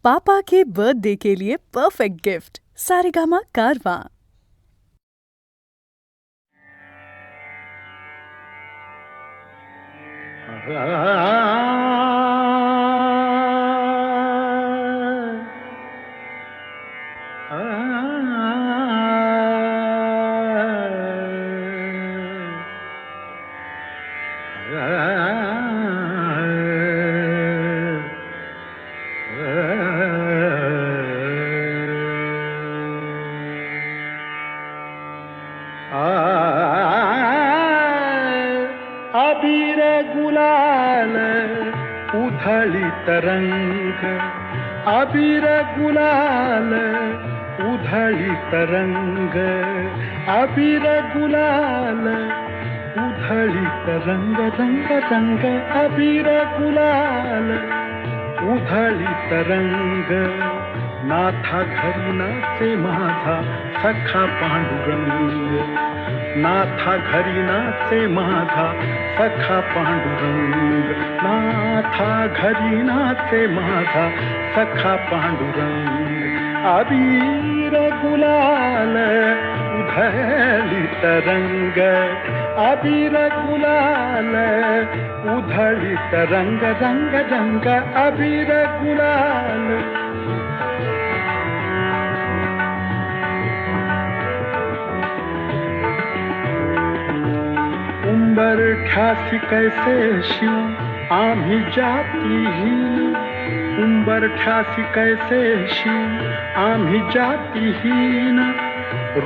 पापा के birthday के लिए perfect gift Saregama कारवां। अबीर गुलाल उधळी तरंग, अबीर गुलाल उधळी तरंग, अबीर गुलाल उधळी तरंग, रंग रंग अबीर गुलाल उधळी तरंग, नाथा घरी नाचे माझा सखा पांडुरंग, नाथा घरी नाचे माझा सखा पांडुरंग, नाथा घरी नाचे माझा सखा पांडुरंग, अबीर गुलाल उधळी तरंग, अबीर गुलाल उधळी तरंग, रंग रंग अबीर गुलाल. उंबरठ्यासी कैसे शिव आम्ही जातीहीन, उंबरठ्यासी कैसे शिव आम्ही जातीहीन,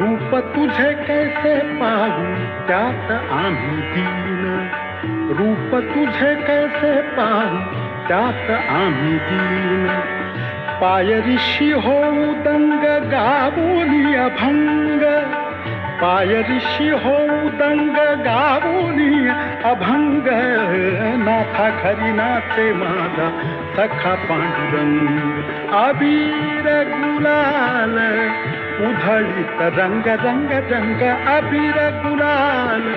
रूप तुझे कैसे पाहू त्यात आम्ही दीन, रूप तुझे कैसे पाहू त्यात आम्ही दीन, पायरीशी होऊ दंग गावोनी अभंग, पायरीशी होऊ दंग गावोनी अभंग, नाथा घरी नाचे माझा सखा पांडुरंग, अबीर गुलाल उधळी तरंग, रंग रंग अबीर गुलाल.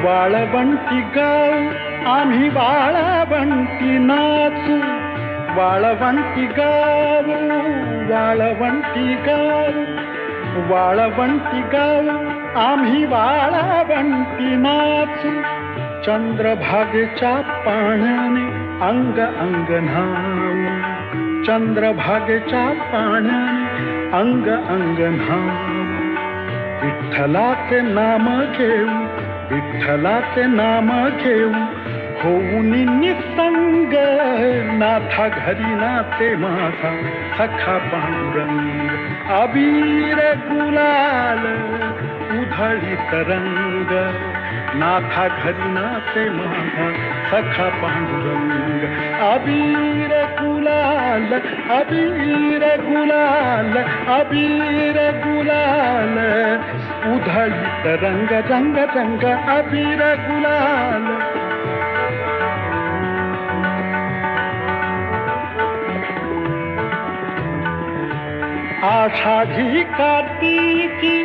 वाळवंटी गाव आम्ही वाळवंटी नाचू, वाळवंटी गाव, वाळवंटी गाव, वाळवंटी गाव आम्ही वाळवंटी नाचू, चंद्रभागेच्या पाण्याने अंग अंग न्हाऊ, चंद्रभागेच्या पाण्याने अंग अंग न्हाऊ, विठ्ठलाचे नाम घेऊ, विठ्ठलाचे नाम घेऊ होऊन निसंग, नाथा घरी नाचे माझा सखा पांडुरंग, अबीर गुलाल उधळी तरंग, नाथा घरी नाचे माझा सखा पांडुरंग, अबीर गुलाल, अबीर गुलाल, अबीर गुलाल उधळी तरंग, रंग रंग अबीर गुलाल. आषाढी कार्तिकी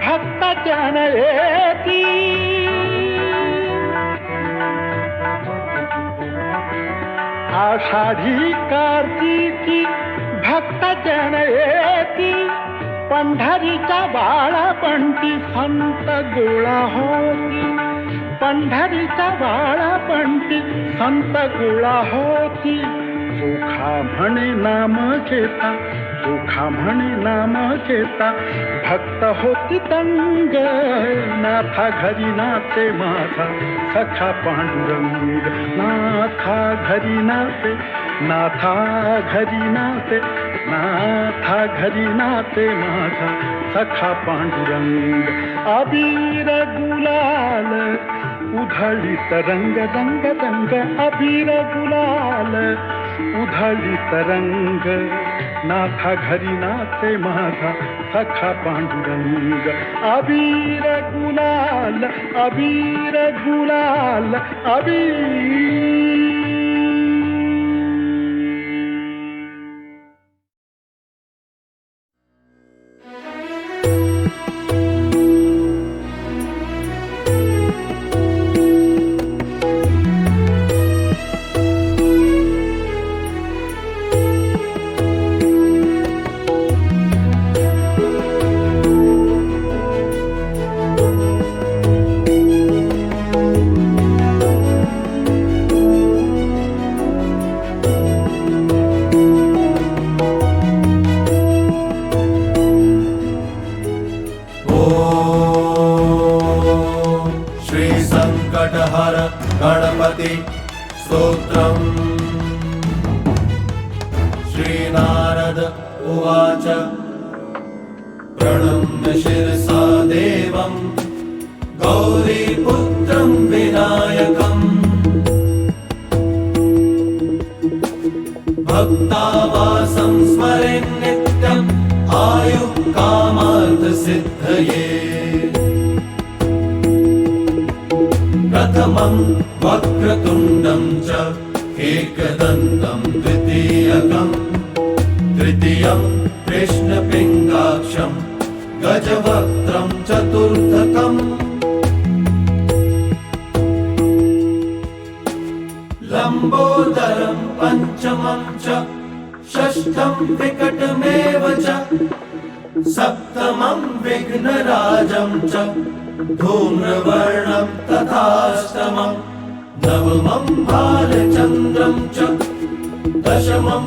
भक्त जन येती, आषाढी कार्तिकी भक्त जन येती, पंढरीच्या बाळापंटी संत गोळा होती, पंढरीच्या बाळापंटी संत गोळा होती, चोखा म्हणे नाम घेता, चोखा म्हणे नाम घेता भक्त होती दंग, नाथा घरी नाचे माझा सखा पांडुरंग, नाथा घरी नाचे, नाथा घरी नाचे, नाथा घरी नाचे माझा सखा पांडुरंग, अबीर गुलाल उधळी तरंग, रंग रंग अबीर गुलाल उधळी तरंग, नाथा घरी नाचे माझा सखा पांडुरंग, अबीर गुलाल, अबीर गुलाल, अबीर. संकटहर गणपति स्तोत्रम्। श्रीनारद उवाच प्रणम्य शिरसा देवं गौरीपुत्रं विनायकम्। भक्तावासं स्मरेन् नित्यम् आयुः कामार्थसिद्धये। प्रथमं वक्रतुण्डं च एकदन्तं द्वितीयकम्। तृतीयं कृष्णपिङ्गाक्षं गजवक्त्रं चतुर्थकम्। लम्बोदरं पञ्चमं च षष्ठं विकटमेव च। सप्तमं विघ्नराजं च धूम्रवर्णं तथाष्टमं। नवमं भालचन्द्रं च दशमं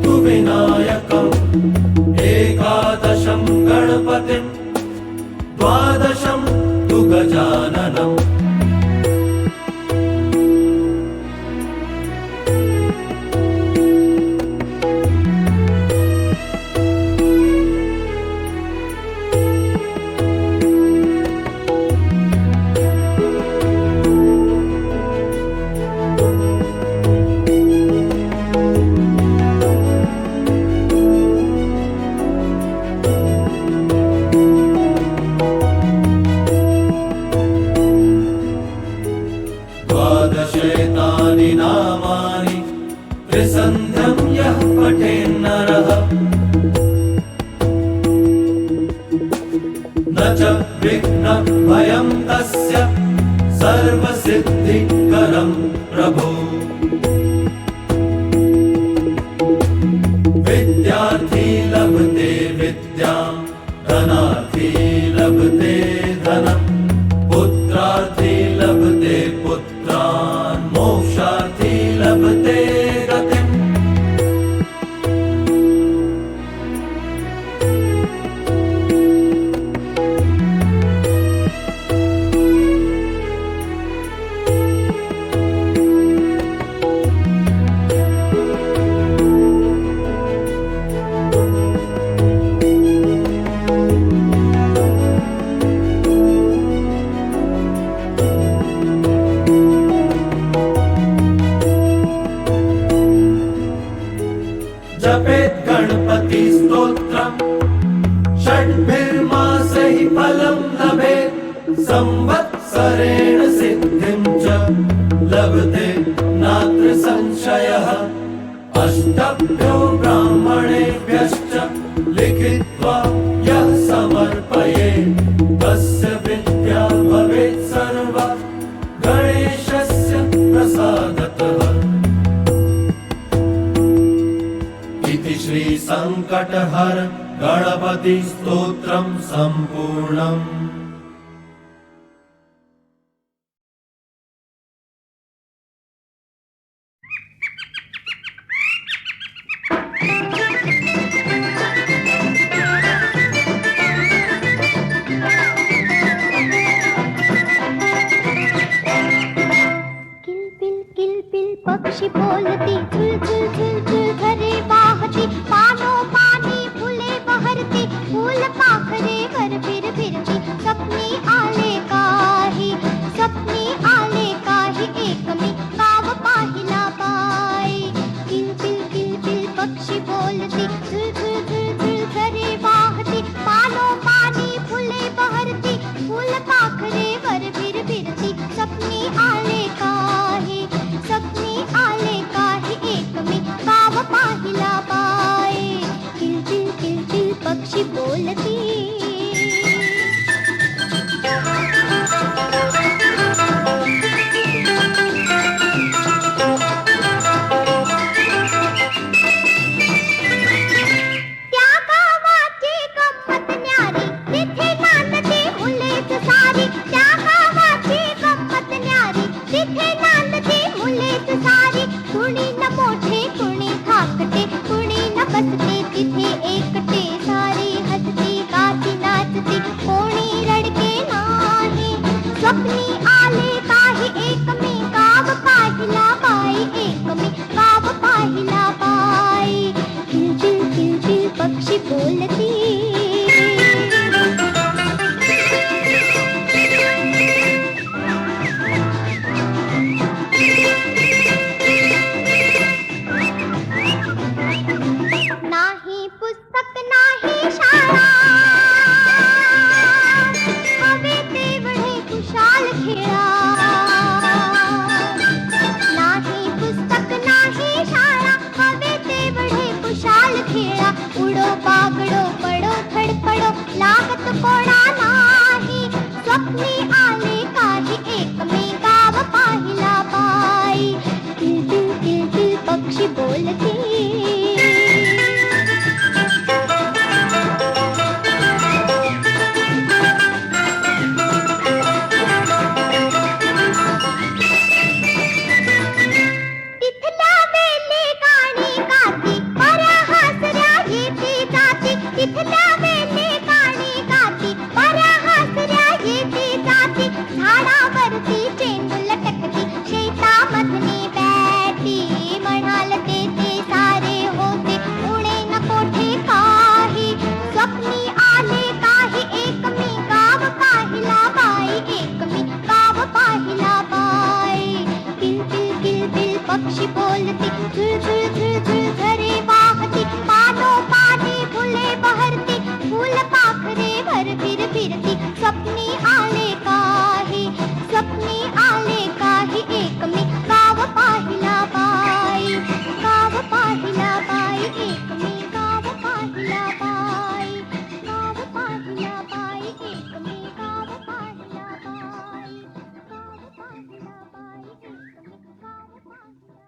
तु विनायकम्। एकादशं गणपतिं द्वादशं तु गजाननम्। द्वादशेतानि नामानि त्रिसन्ध्यं यः पठेन्नरः। न च विघ्नभयं तस्य सर्वसिद्धिकरं प्रभो। विद्यार्थी लभते विद्यां धनार्थी लभते धनम्। पुत्रार्थी लभते पुत्रान् मोक्षार्थी लभते गतिम्। जपेत् गणपति स्तोत्रम् षड्भिर्मासैः फलं लभेत्। संवत्सरेण सिद्धिं च लभते नात्र संशयः। अष्टभ्यो ब्राह्मणेभ्यश्च लिखित्वा यः समर्पयेत् तस्य विद्या भवेत् सर्वा गणेशस्य प्रसादतः। इति श्री संकटहर गणपति स्तोत्रं सम्पूर्णम्। किलबिल पक्षी बोलती झुल झुल झुल झुल घरे वाहती। पानो पानी फुले बहरती फूल पाखरे वर फिरती। सपनी आले काही एक मी गाव पाहिला बाई। किलबिल पक्षी बोलती झुल झुल झुल झुल घरे वाहती। पानो पानी फुले बहरती फूल पाखरे वर फिरती। सपनी आले काही एक मी गाव पाहिला बाई। किलबिल पक्षी बोलती। स्वप्नी आले काही ती चेंडू लटकती शेतामधली बॅटी म्हणाल ते सारे होते उणे न कोठे काही स्वप्नी आले काही एक मी गाव पाहिला बाई एक मी गाव पाहिला बाई किल किल किल किल पक्षी बोलती झुळ झुळ झुळ झुळ झरे वाहती पानो पानी फुले बहरती फूल पाखरे भर फिरती स्वप्नी आले काही स्वप्नी आले काही एक मी गाव पाहिला बाई गाव पाहिला बाई एक मी गाव पाहिला बाई गाव पाहिला बाई एक मी गाव पाहिला बाई गाव पाहिला बाई एक मी गाव पाहिला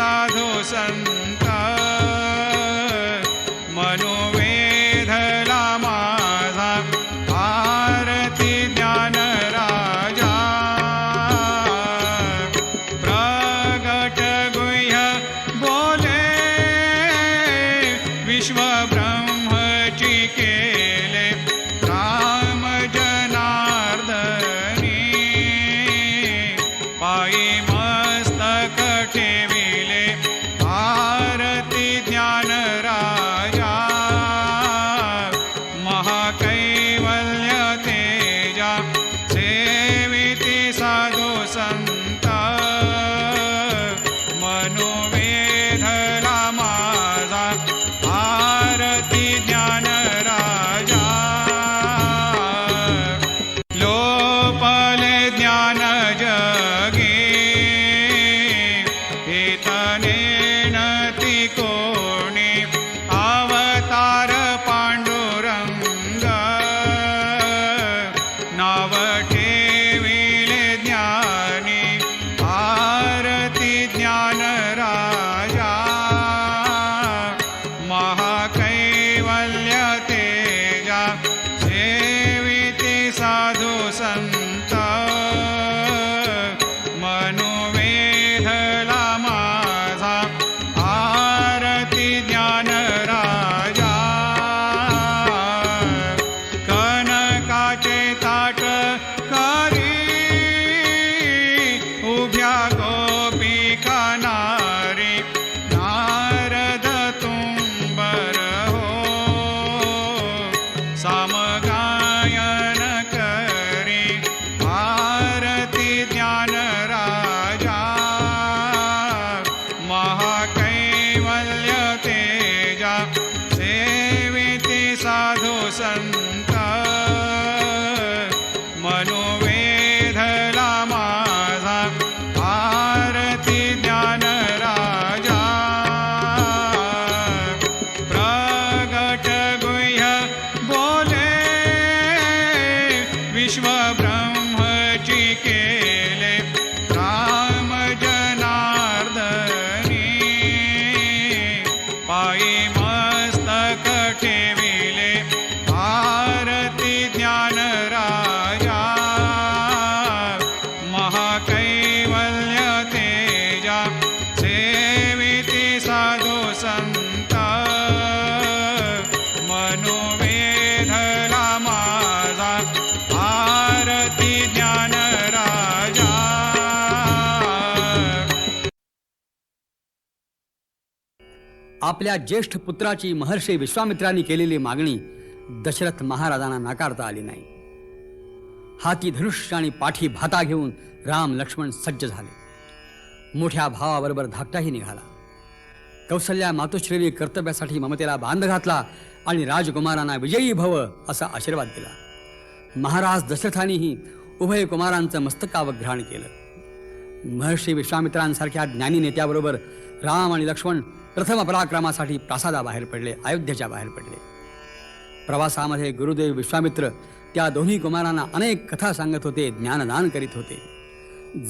साधू संत मनोवेधला माझा आरती ज्ञान राजा प्रगट गुह्य बोले विश्व ब्रह्मची केले राम जनार्दनी पायी मस्तक ठेविले आरती ज्ञान राजा महाकैवल्य तेजा सेविती साधू संत मनोवेधला माझा आरती ज्ञान राजा लोपले ज्ञान जगे हेतनेनति कोणी अवतार पांडुरंग नाव ठेविले ज्ञानी आरती ज्ञान राजा महाकैवल्य तेजा सेविती साधू संत मनोवेधला माझा आरती ज्ञान राजा कनकाचे ताट करी उभ्या गोपिका नारी नारद तुंबर हो सामगायन करी आरती ज्ञान राजा महाकैवल्य तेजा सेविती साधू संत मनोवेधला माझा आरती ज्ञान राजा प्रगट गुह्य बोले विश्व ब्रह्मची केले राम जनार्दनी पायी मस्तक ठेविले आरती ज्ञान राजा महाकैवल्य तेजा सेविती साधू संत मनोवेधला माझा आरती ज्ञान राजा आपल्या ज्येष्ठ पुत्राची महर्षी विश्वामित्रांनी केलेली मागणी दशरथ महाराजांना नाकारता आली नाही. हाती धनुष्य आणि पाठी भाता घेऊन राम लक्ष्मण सज्ज झाले. मोठ्या भावाबरोबर धाकटाही निघाला. कौसल्या मातोश्रीने कर्तव्यासाठी ममतेला बांध घातला आणि राजकुमारांना विजयी भव असा आशीर्वाद दिला. महाराज दशरथांनीही उभय कुमारांचं मस्तकावघ्राण केलं. महर्षी विश्वामित्रांसारख्या ज्ञानी नेत्याबरोबर राम आणि लक्ष्मण प्रथम पराक्रमासाठी प्रासादाबाहेर पडले, अयोध्येच्या बाहेर पडले. प्रवासामध्ये गुरुदेव विश्वामित्र त्या दोन्ही कुमारांना अनेक कथा सांगत होते, ज्ञानदान करीत होते.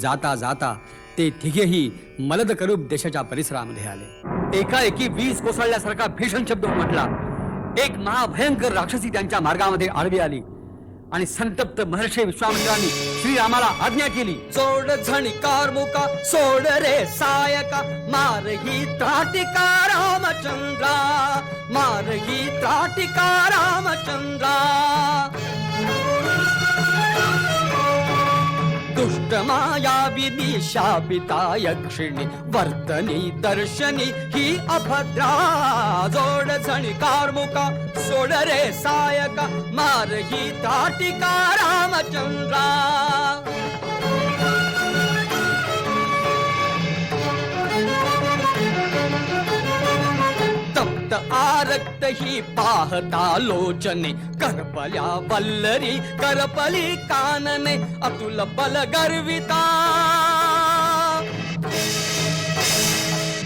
जाता जाता ते तिघेही मलद करूप देशाच्या परिसरामध्ये आले. एकाएकी वीज कोसळल्यासारखा भीषण शब्द उमटला. एक महाभयंकर राक्षसी त्यांच्या मार्गामध्ये आडवी आली आणि संतप्त महर्षी विश्वामित्रांनी श्रीरामाला आज्ञा केली, सोड झणकार मुका सोड रे सायका, मार ही त्राटिका रामचंद्रा, मार ही त्राटिका रामचंद्रा. दुष्ट मायाविनी शापिता यक्षिणी वर्तनी दर्शनी ही अभद्रा. जोड झणकार मुका सोड रे सायका, मार ही त्राटिका रामचंद्रा. तप्त आरक्त ही पाहता लोचने, करपल्या वल्लरी करपली कानने, अतुल बल गर्विता,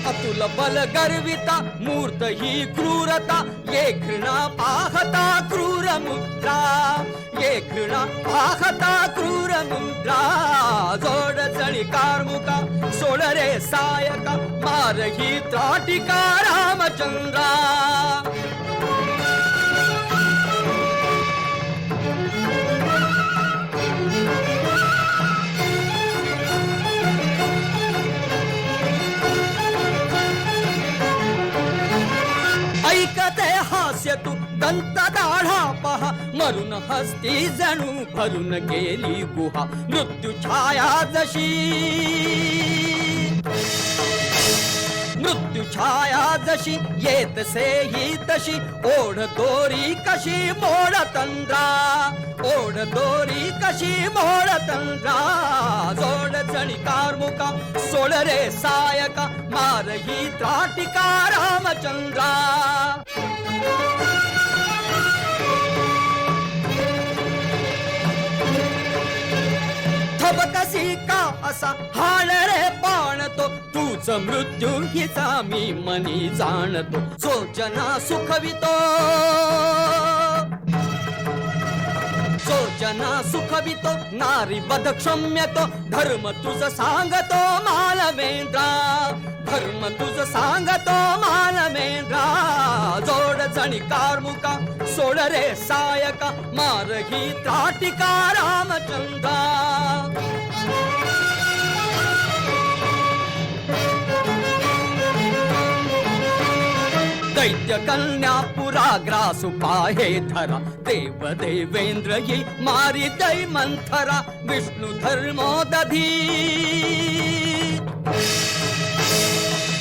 अतुल मौल बल गर्विता मूर्त ही क्रूरता ये घृणा पाहता क्रूर मुद्रा ये घृणा पाहता क्रूर मुद्रा जोड जणी कार्मुका सोड रे सायका मार ही त्राटिका रामचंद्रा ऐकते हास्य तू दंत दाढा पहा मरून हस्ती जणू भरून गेली गुहा मृत्यू छाया जशी मृत्यू छाया जशी येत से ही तशी ओढ दोरी कशी मोड तंद्रा ओढ दोरी कशी मोड तंद्रा जोड जणी कार्मुका सोड रे सायका मार ही त्राटिका रामचंद्रा थबकसी का असा हाण रे पाणतो तूच मृत्यू हिचा मी मनी जाणतो सोजना सुखवितो सोजना सुखवितो नारी बध क्षम्यतो धर्म तुझ सांगतो मालवेंद्रा धर्म तुझ सांगतो मालवेंद्रा जोड जणी कार्मुका सोड रे सायका मार ही त्राटिका रामचंद्रा दैत्य कन्या पुराग्रासु पाहे धरा देव देवेंद्र ये मारी दै मंथरा विष्णु धर्मो दधी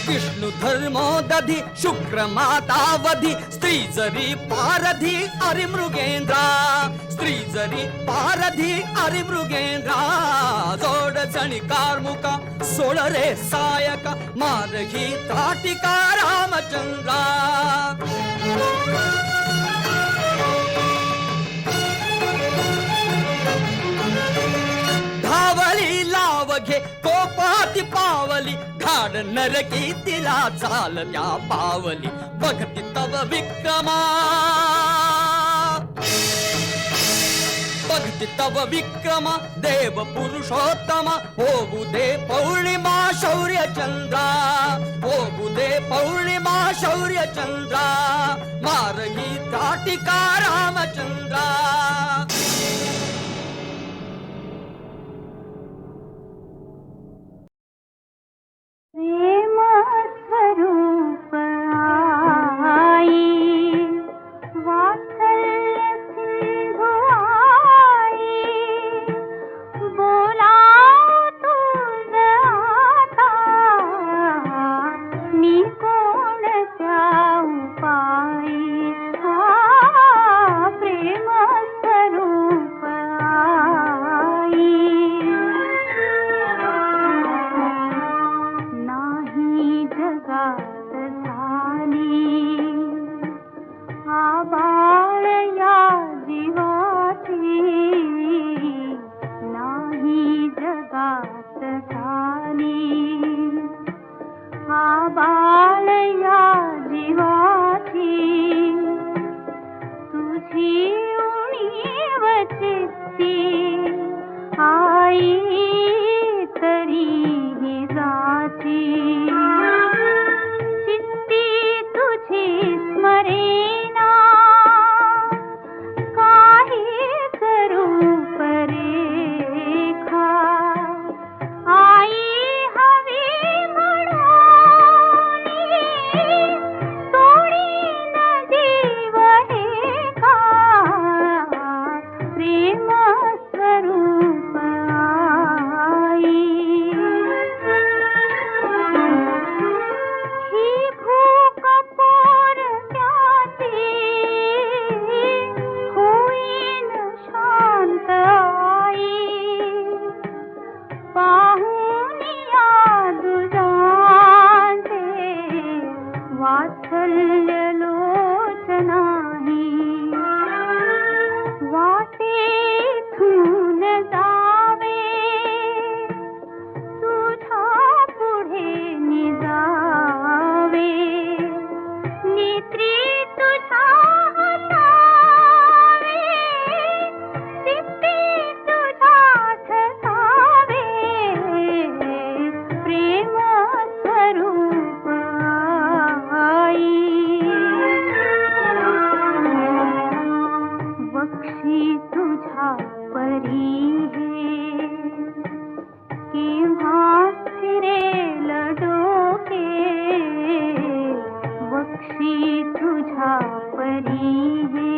विष्णु धर्मो दधी शुक्र मातावधी स्त्री जरी पारधी अरि मृगेंद्रा स्त्री जरी पारधी अरि मृगेंद्रा जोड जणी कार्मुका सोड रे सायका मार ही त्राटिका रामचंद्रा धावली लाव घे कोपाती पावली धाड नरकी तिला चाल त्या पावली बघती तव विक्रमा बघती तव विक्रमा देव पुरुषोत्तमा होऊ दे पौर्णिमा शौर्य चंद्रा होऊ दे पौर्णिमा शौर्य चंद्रा मार ही त्राटिका रामचंद्रा प्रेम स्वरूप आई वात्सल्य सिंधु आई बोला तुझ आता मी कोणत्या उपाई प्रेम स्वरूप आई नाही जगात झाली आबाळ या जीवाची नाही जगात झाली आबाळ या जीवाची तुझी उणीव चित्ती आई तरीही जाती चित्ती तुझी स्मरेना काही स्वरूप रेखा आई हवी म्हणून सोडीन जीव हे का प्रेम स्वरूप आई ही भूक पोरक्याची होईन शांत आई पाहून या दुजांचे वात्सल्य लोचनाही वाटेतून जावे तुझ्या पुढे निजावे स्वरूप आई वक्षी तुझ्या परी हे केव्हा फिरेल डोके वक्षी तुझ्या परी हे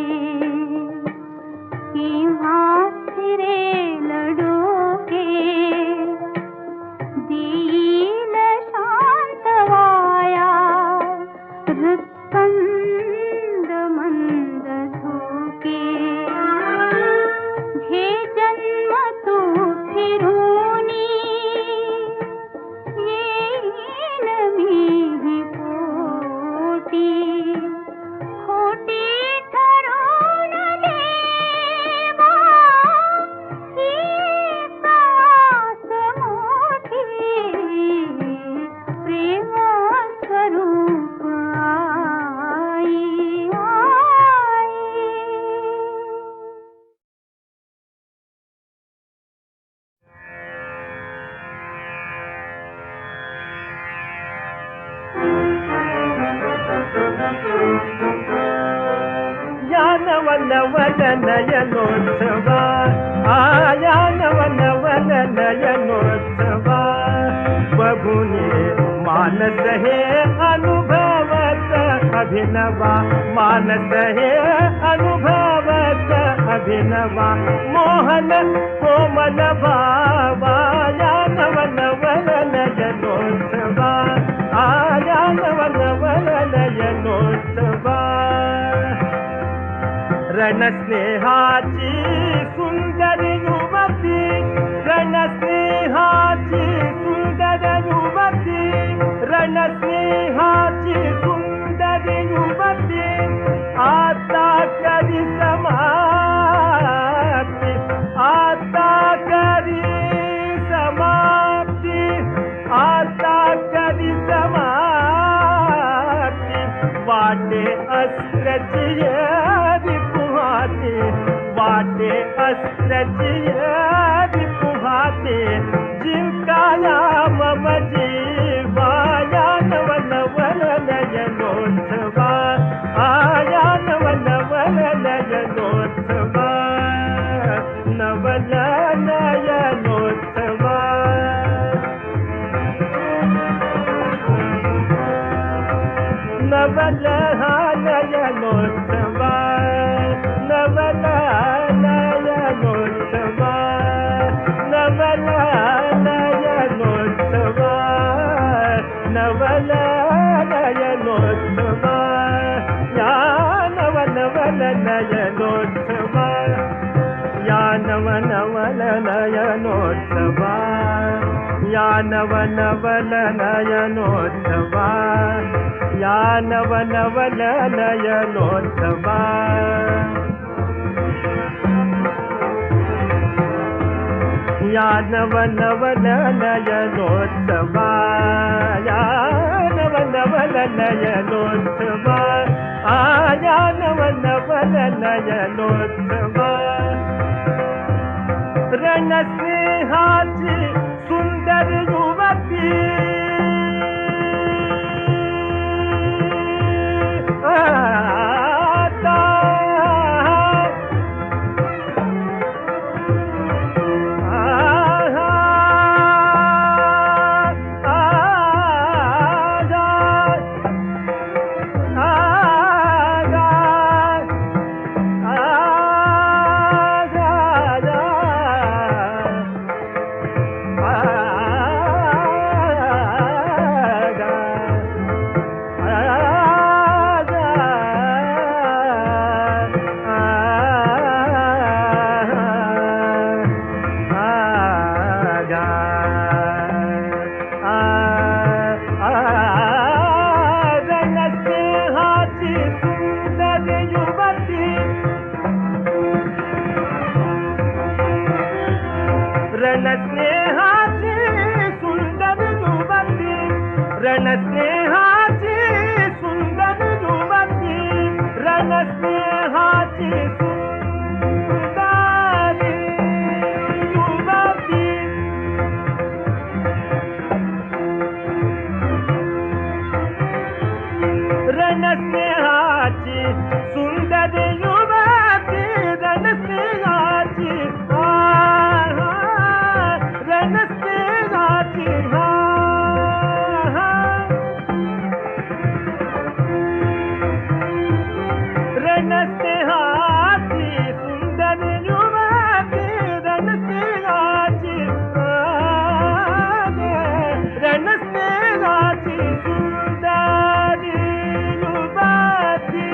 केव्हा फिरेल डोके देईल शांत वाया हृत्कंद मंद झोके घे जन्म तू फिरूनी येईन मीही पोटी खोटी ठरवून देवा ही सास मोठी प्रेम स्वरूप आई या नवनवन नयनोत्सवा आया नवनवन नयनोत्सवा बघुनी मानस हे अनुभवत अभिनवा मानस हे अनुभवत अभिनवा मोहन कोमल भावा या नवनवन नयनोत्सवा आया नवनवन नयनोत्सवा रणस्नेहाची सुंदर युवती रणस्नेहाची सुंदर युवती रणस्नेहाची सुंदर युवती आता करी समाप्ती आता करी समाप्ती आता करी समाप्ती वाटे अस्त्रची वाटे अस्त्रची पुहाते जिंकाया मम जीवाया नवनवन नयनोत्सवा आया नवनवन नयनोत्सवा नवन नयनोत्सवा नवन नयनोत्सवा नवन नयनोत्सवा नवन नयनोत्सवा नवन नयनोत्सवा या नवनवन नयनोत्सवा या नवनवन नयनोत्सवा या नवनवन नयनोत्सवा या नवनवन नयनोत्सवा या नवनवन नयनोत्सवा या नवनवन नयनोत्सवा आया नवनवन नयनोत्सवा रणस्नेहाची सुंदर युवती रणस्नेहाची सुंदर युवती रणस्नेहाची सुंदर युवती रणस्नेहाची सुंदर युवती रणस्नेहाची सुंदर युवती रणस्नेहाची रणस्नेहाची रणस्नेहाची सुंदर युवती रणस्नेहाची रणस्नेहाची सुंदर युवती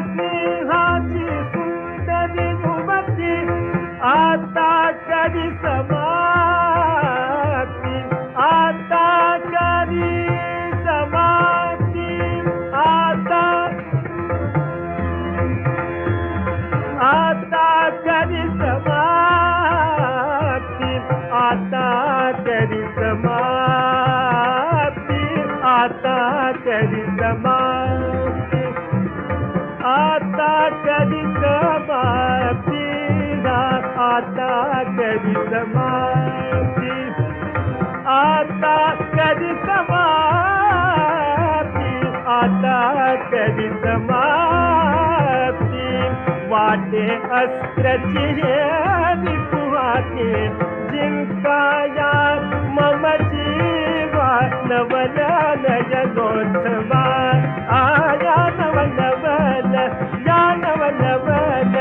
रणस्नेहाची सुंदर युवती आता कधी समाप्ती आता कधी समाप्ती आता कधी समाप्ती आता कधी समाप्ती आता कधी समाप्ती आता कधी समाप्ती आता कधी समाप्ती आता कधी समाप्ती आता कधी समाप्ती वाटे अस्त्रची विपुहाते जिंकाया मम जीवा नवनन जगोत्सवा आया नवनवन या नवनवन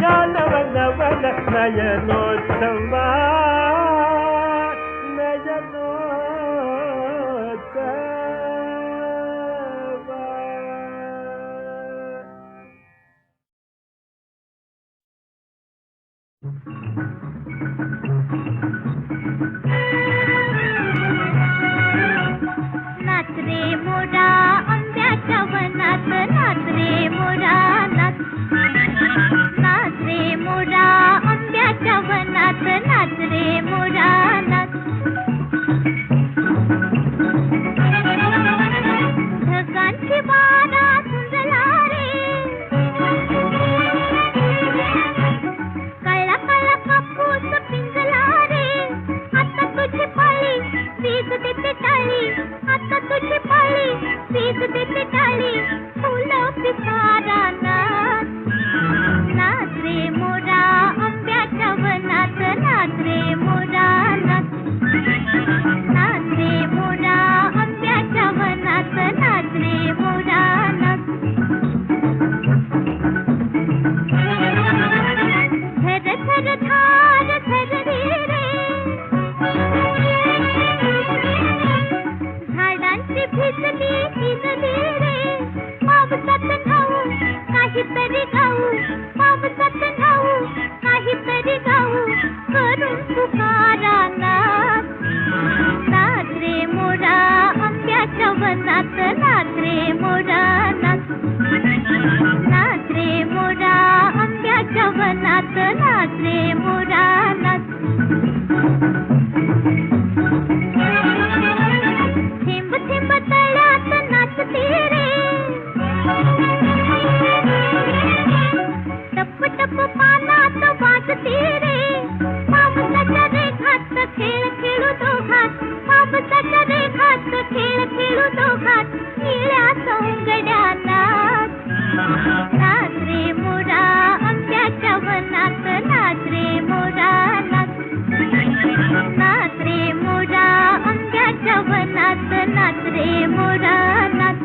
या नवनवन नयनोत्सवा नाच रे मोरा आंब्याच्या वनात नाच रे मोरा नाच नाच रे मोरा आंब्याच्या वनात नाच रे मोरा नाच ढगांची वारा सुंदला रे कळला कळला कापूस पिंजला रे आता तुझी पाळी वीज देते टाळी आता तुझी पाळी वीज देते टाळी फुलं पिसारा नाच नाच रे मोरा आंब्याच्या वनात नाच रे मोरा नाच नाच रे मोरा आंब्याच्या वनात नाच रे मोरा नाच झर झर धार झरली रे झाडांची भिजली भिजली रे पावसात न्हाऊ काहीतरी गाऊ पावसात न्हाऊ काहीतरी गाऊ करून पुकारा नाच नाच रे मोरा आंब्याच्या वनात नाच रे मोरा नाच नाच रे मोरा आंब्याच्या वनात नाच रे मोरा नाच थेंब थेंब तळ्यात नाचते रे टप टप पानात वाजते रे पावसाच्या रेघात खेळ खेळू दोघात पावसाच्या रेघात खेळ खेळू दोघात निळ्या सोंगड्या नाच नाच रे मोरा आंब्याच्या वनात नाच रे मोरा नाच नाच रे मोरा आंब्याच्या वनात नाच रे मोरा नाच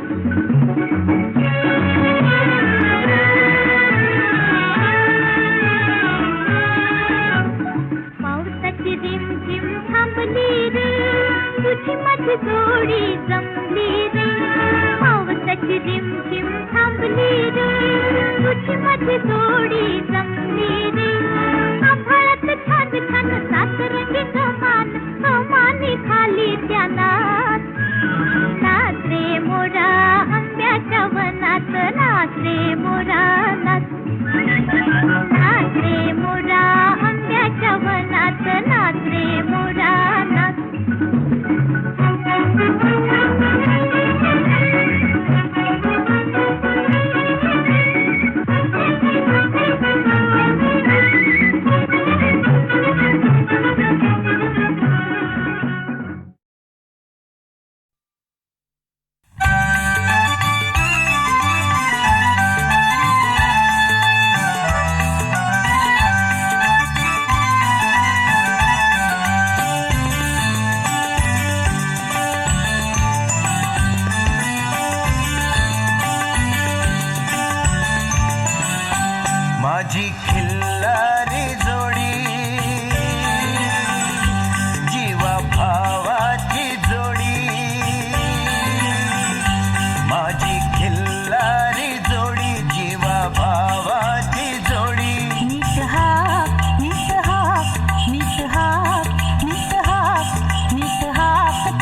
माझी खिल्लारी जोडी जीवा भावाची जोडी माझी खिल्लारी जोडी जीवा भावाची जोडी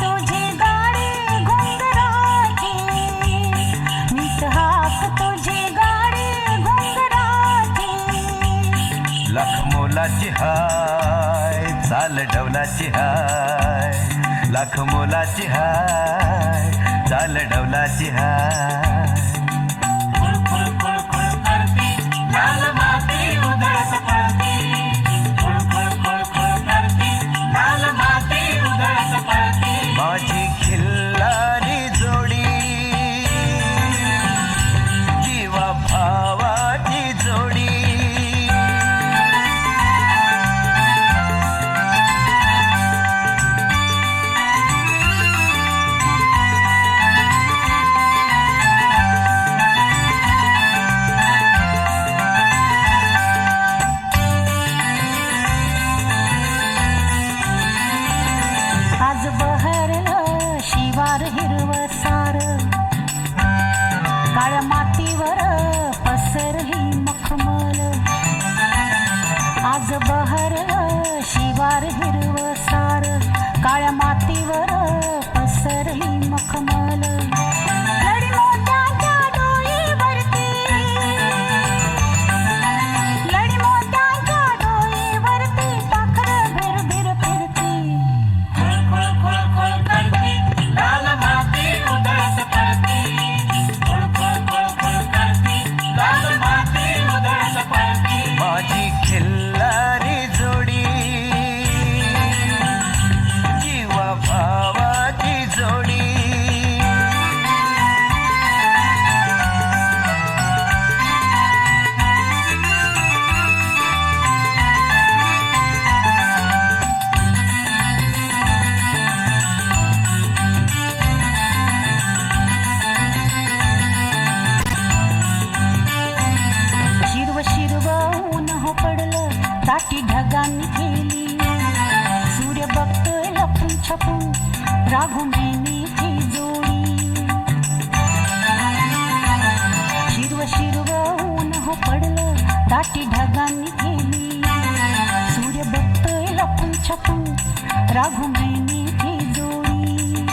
तुझी गाडी घुंगराची तुझी गाडी घुंगराची लाख मोलाची हाय चाल डवलाची हाय लाख मोलाची हाय चाल डवलाची हाय माझी खिल्लारी जोडी जीवा भावाची जोडी आज बहरलं शिवार हिरव सार काळ्या मातीवर पसरली मखमल आज बहरलं शिवार हिरव सार काळ्या मातीवर पसरली मखमल लडी मोत्याच्या डोईवरती लडी मोत्याच्या डोईवरती पाखरं भिरभिर फिरती माझी खिल्लारी जोडी जीवा भावाची जोडी शिरव शिरव ऊन हो पडलं दाटी ढगांनी केली सूर्य बघतोय लपून छपून राघू मेनीची जोडी शिरव शिरव ऊन हो पडलं दाटी ढगांनी केली सूर्य बघतोय लपून छपून राघू मेनीची जोडी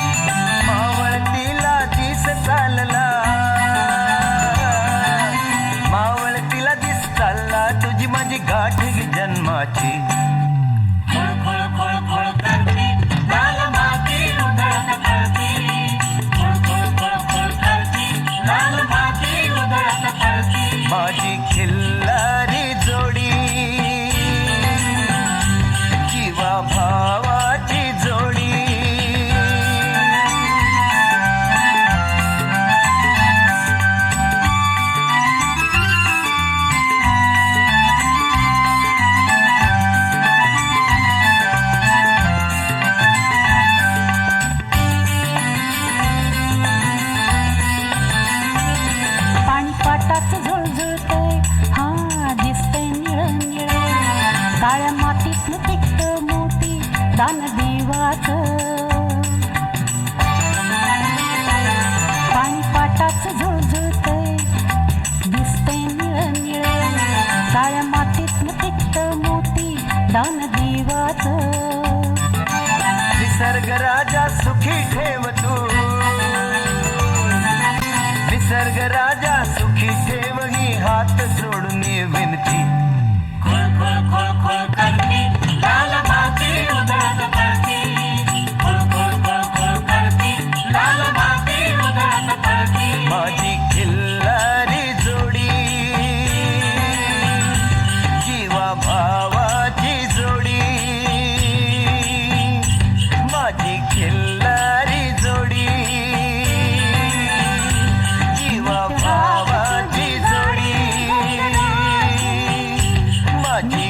मावळतीला दिस चालला मावळतीला दिस चालला तुझी माझी गाठ गी जन्माची माझी खिल्लारी जोडी जीवा भावाची जोडी पाणी पाटाच झुळझुळतंय हा दिसतंय निळ निळ काळ्या मातीत पिकत मोती दान देवाचं पाणी पाटाच झुळझुळतंय दिसतंय निळ निळ काळ्या मातीत पिकत मोती दान देवाचं निसर्ग राजा सुखी ठेव तू निसर्ग राजा सुखी ठेव ही हात जोडून ये विनती माझी खिल्लारी जोडी जीवा भावाची जोडी माझी खिल्लारी जोडी जीवा भावाची जोडी माझी